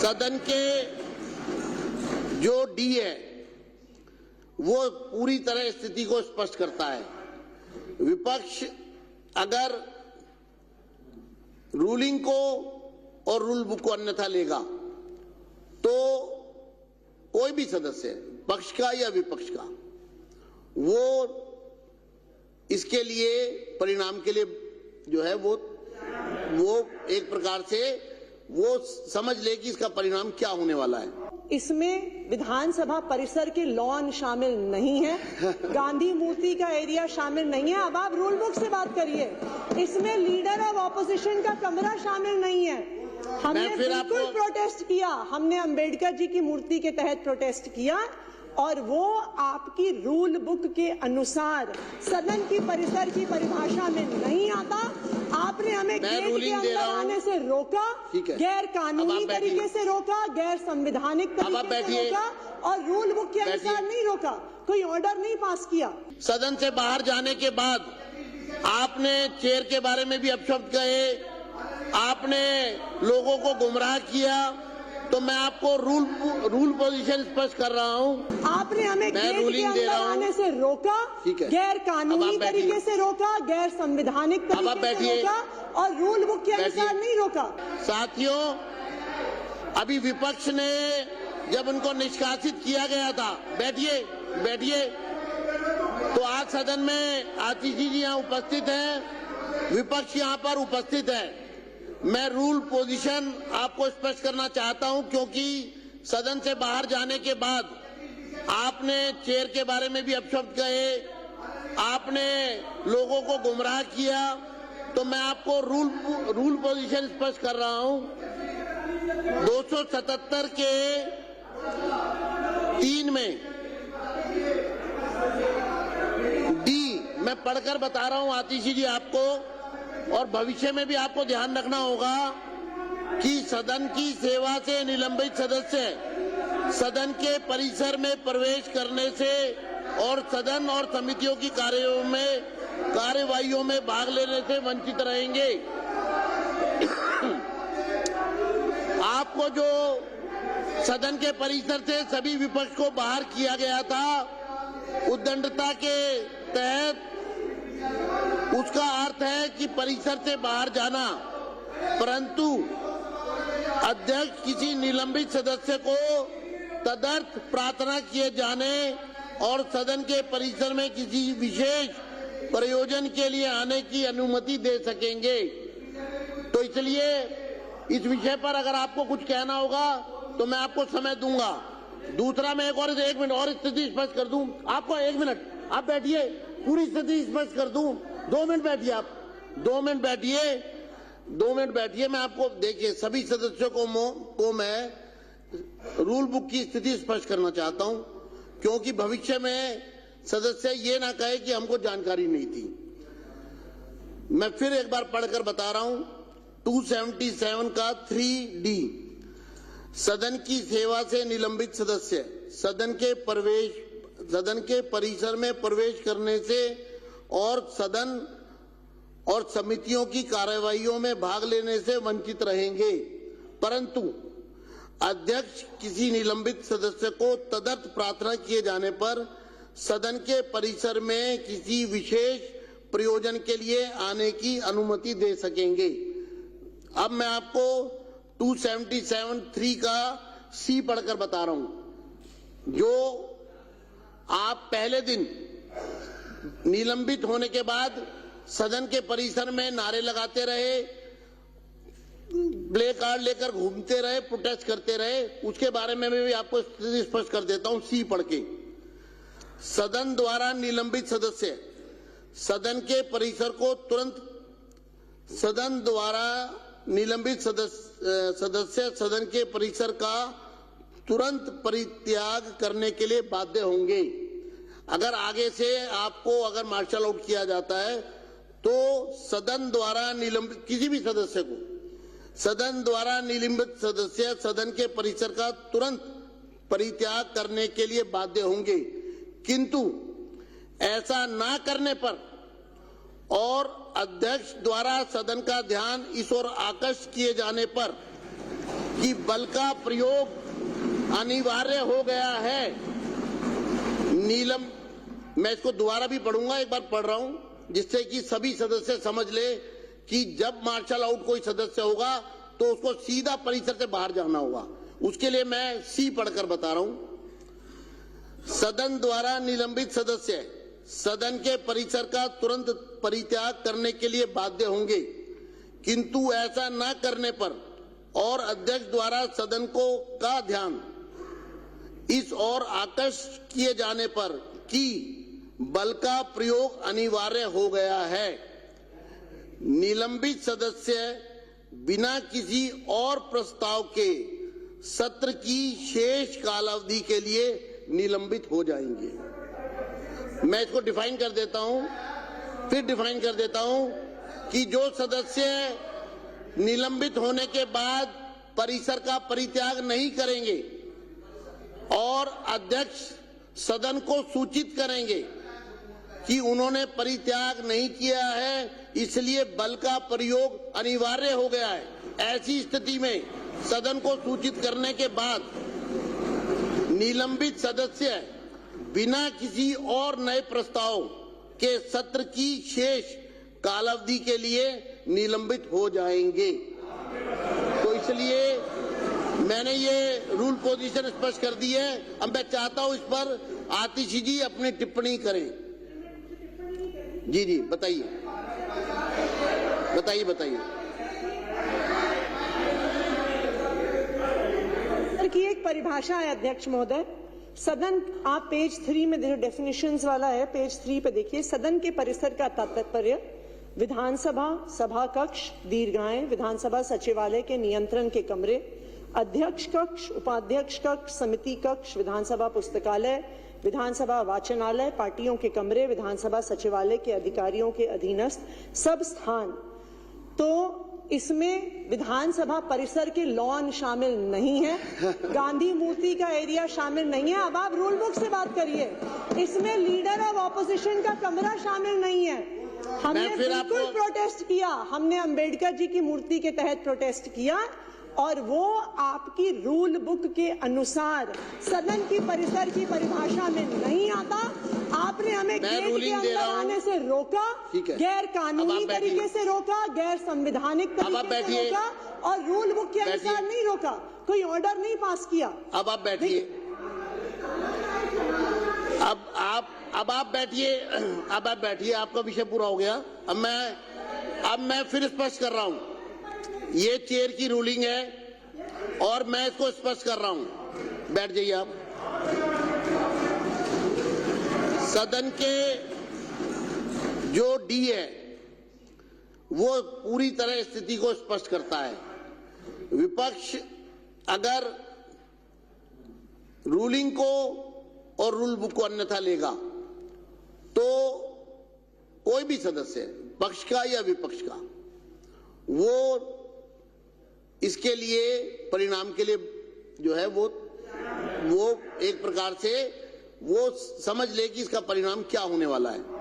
सदन के जो डी है वो पूरी तरह स्थिति को स्पष्ट करता है। विपक्ष अगर रूलिंग को और रूल बुक को अन्यथा लेगा तो कोई भी सदस्य, पक्ष का या विपक्ष का, वो इसके लिए परिणाम के लिए जो है वो एक प्रकार से वो समझ ले कि इसका परिणाम क्या होने वाला है। इसमें विधानसभा परिसर के लॉन शामिल नहीं है, गांधी मूर्ति का एरिया शामिल नहीं है। अब आप रूल बुक से बात करिए। इसमें लीडर ऑफ ऑपोजिशन का कमरा शामिल नहीं है। हमने बिल्कुल प्रोटेस्ट किया, हमने अंबेडकर जी की मूर्ति के तहत प्रोटेस्ट किया और वो आपकी रूल बुक के अनुसार सदन की परिसर की परिभाषा में नहीं आता। आपने हमें गेट के अंदर आने से रोका, गैर कानूनी तरीके से रोका, गैर संवैधानिक तरीके से रोका और रूल बुक के अनुसार नहीं रोका। कोई ऑर्डर नहीं पास किया। सदन से बाहर जाने के बाद आपने चेयर के बारे में भी अपशब्द कहे, आपने लोगों को गुमराह किया, तो मैं आपको रूल पोजीशन स्पष्ट कर रहा हूं। आपने हमें गेट के अंदर आने से रोका, गैर कानूनी तरीके से रोका, गैर संवैधानिक तरीके से रोका और रूल बुक के अनुसार नहीं रोका। साथियों, अभी विपक्ष ने जब उनको निष्कासित किया गया था, बैठिए, तो आज सदन में आतिशी जी यहाँ उपस्थित हैं, विपक्ष यहाँ पर उपस्थित है। मैं रूल पोजीशन आपको स्पष्ट करना चाहता हूं क्योंकि सदन से बाहर जाने के बाद आपने चेयर के बारे में भी अपशब्द कहे, आपने लोगों को गुमराह किया, तो मैं आपको रूल पोजीशन स्पष्ट कर रहा हूं। 277 के 3 में डी मैं पढ़कर बता रहा हूं आतिशी जी आपको, और भविष्य में भी आपको ध्यान रखना होगा कि सदन की सेवा से निलंबित सदस्य सदन के परिसर में प्रवेश करने से और सदन और समितियों की कार्यवाहियों में भाग लेने से वंचित रहेंगे। आपको जो सदन के परिसर से सभी विपक्ष को बाहर किया गया था उद्दंडता के तहत, उसका अर्थ है कि परिसर से बाहर जाना, परंतु अध्यक्ष किसी निलंबित सदस्य को तदर्थ प्रार्थना किए जाने और सदन के परिसर में किसी विशेष प्रयोजन के लिए आने की अनुमति दे सकेंगे। तो इसलिए इस विषय पर अगर आपको कुछ कहना होगा तो मैं आपको समय दूंगा। दूसरा, मैं एक मिनट और स्थिति स्पष्ट कर दूं आपको। 1 मिनट आप बैठिए, पूरी स्थिति स्पष्ट कर दूं। 2 मिनट बैठिए आप, 2 मिनट बैठिए। मैं आपको, देखिए, सभी सदस्यों को मैं रूल बुक की स्थिति स्पष्ट करना चाहता हूं क्योंकि भविष्य में सदस्य ये ना कहे कि हमको जानकारी नहीं थी। मैं फिर एक बार पढ़कर बता रहा हूं। 277 का 3D, सदन की सेवा से निलंबित सदस्य सदन के परिसर में प्रवेश करने से और सदन और समितियों की कार्यवाहियों में भाग लेने से वंचित रहेंगे, परंतु अध्यक्ष किसी निलंबित सदस्य को तदर्थ प्रार्थना किए जाने पर सदन के परिसर में किसी विशेष प्रयोजन के लिए आने की अनुमति दे सकेंगे। अब मैं आपको 277(3) का C पढ़कर बता रहा हूं। जो आप पहले दिन निलंबित होने के बाद सदन के परिसर में नारे लगाते रहे, प्ले कार्ड लेकर घूमते रहे, प्रोटेस्ट करते रहे, उसके बारे में भी आपको स्पष्ट कर देता हूं C पढ़ के। सदन द्वारा निलंबित सदस्य सदन के परिसर को तुरंत सदन के परिसर का तुरंत परित्याग करने के लिए बाध्य होंगे। अगर आगे से आपको अगर मार्शल आउट किया जाता है तो सदन द्वारा निलंबित किसी भी सदस्य को, सदन द्वारा निलंबित सदस्य सदन के परिसर का तुरंत परित्याग करने के लिए बाध्य होंगे, किंतु ऐसा ना करने पर और अध्यक्ष द्वारा सदन का ध्यान इस ओर आकर्षित किए जाने पर कि बल का प्रयोग अनिवार्य हो गया है। मैं इसको दोबारा भी पढ़ूंगा, एक बार पढ़ रहा हूं जिससे कि सभी सदस्य समझ ले कि जब मार्शल आउट कोई सदस्य होगा तो उसको सीधा परिसर से बाहर जाना होगा। उसके लिए मैं सी पढ़कर बता रहा हूं। सदन द्वारा निलंबित सदस्य सदन के परिसर का तुरंत परित्याग करने के लिए बाध्य होंगे, किंतु ऐसा न करने पर और अध्यक्ष द्वारा सदन का ध्यान इस ओर आकर्षित किए जाने पर कि बल का प्रयोग अनिवार्य हो गया है, निलंबित सदस्य बिना किसी और प्रस्ताव के सत्र की शेष कालावधि के लिए निलंबित हो जाएंगे। मैं इसको डिफाइन कर देता हूं, फिर डिफाइन कर देता हूं कि जो सदस्य निलंबित होने के बाद परिसर का परित्याग नहीं करेंगे और अध्यक्ष सदन को सूचित करेंगे कि उन्होंने परित्याग नहीं किया है, इसलिए बल का प्रयोग अनिवार्य हो गया है, ऐसी स्थिति में सदन को सूचित करने के बाद निलंबित सदस्य बिना किसी और नए प्रस्ताव के सत्र की शेष कालावधि के लिए निलंबित हो जाएंगे। तो इसलिए मैंने ये रूल पोजीशन स्पष्ट कर दी है। अब मैं चाहता हूं इस पर आतिशी जी अपनी टिप्पणी करें। जी जी बताइए बताइए बताइए। की एक परिभाषा है अध्यक्ष महोदय, सदन, आप पेज 3 में जो डेफिनेशंस वाला है पेज 3 पे देखिए, सदन के परिसर का तात्पर्य विधानसभा सभा कक्ष, दीर्घाएं, विधानसभा सचिवालय के नियंत्रण के कमरे, अध्यक्ष कक्ष, उपाध्यक्ष कक्ष, समिति कक्ष, विधानसभा पुस्तकालय, विधानसभा वाचनालय, पार्टियों के कमरे, विधानसभा सचिवालय के अधिकारियों के अधीनस्थ सब स्थान। तो इसमें विधानसभा परिसर के लॉन शामिल नहीं है, गांधी मूर्ति का एरिया शामिल नहीं है। अब आप रूल बुक से बात करिए। इसमें लीडर ऑफ ऑपोजिशन का कमरा शामिल नहीं है। हमने बिल्कुल प्रोटेस्ट किया, हमने अंबेडकर जी की मूर्ति के तहत प्रोटेस्ट किया और वो आपकी रूल बुक के अनुसार सदन की परिसर की परिभाषा में नहीं आता। आपने हमें गेट के अंदर आने से रोका, गैर कानूनी तरीके से रोका, गैर संवैधानिक तरीके से रोका और रूल बुक के अनुसार नहीं रोका, कोई ऑर्डर नहीं पास किया। अब आप बैठिए, अब आप बैठिए, अब आप बैठिए, आपका विषय पूरा हो गया। अब मैं फिर स्पष्ट कर रहा हूं, ये चेयर की रूलिंग है और मैं इसको स्पष्ट कर रहा हूं। बैठ जाइए आप। सदन के जो डी है वो पूरी तरह स्थिति को स्पष्ट करता है। विपक्ष अगर रूलिंग को और रूल बुक को अन्यथा लेगा तो कोई भी सदस्य, पक्ष का या विपक्ष का, वो इसके लिए परिणाम के लिए जो है वो एक प्रकार से वो समझ ले कि इसका परिणाम क्या होने वाला है।